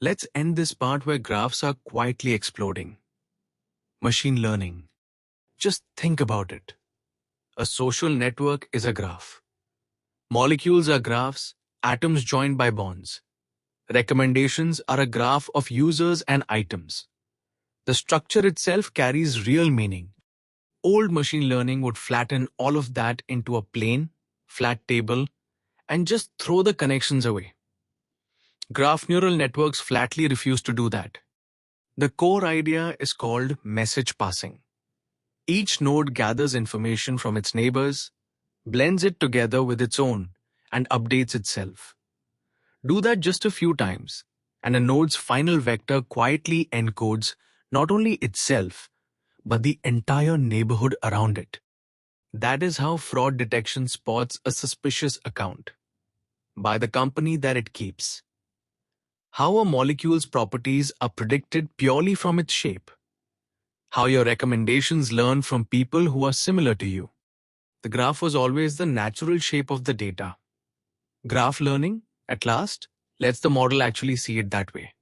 Let's end this part where graphs are quietly exploding. Machine learning. Just think about it. A social network is a graph. Molecules are graphs, atoms joined by bonds. Recommendations are a graph of users and items. The structure itself carries real meaning. Old machine learning would flatten all of that into a plain, flat table and just throw the connections away. Graph neural networks flatly refuse to do that. The core idea is called message passing. Each node gathers information from its neighbors, blends it together with its own, and updates itself. Do that just a few times, and a node's final vector quietly encodes not only itself, but the entire neighborhood around it. That is how fraud detection spots a suspicious account by the company that it keeps. How a molecule's properties are predicted purely from its shape. How your recommendations learn from people who are similar to you. The graph was always the natural shape of the data. Graph learning, at last, lets the model actually see it that way.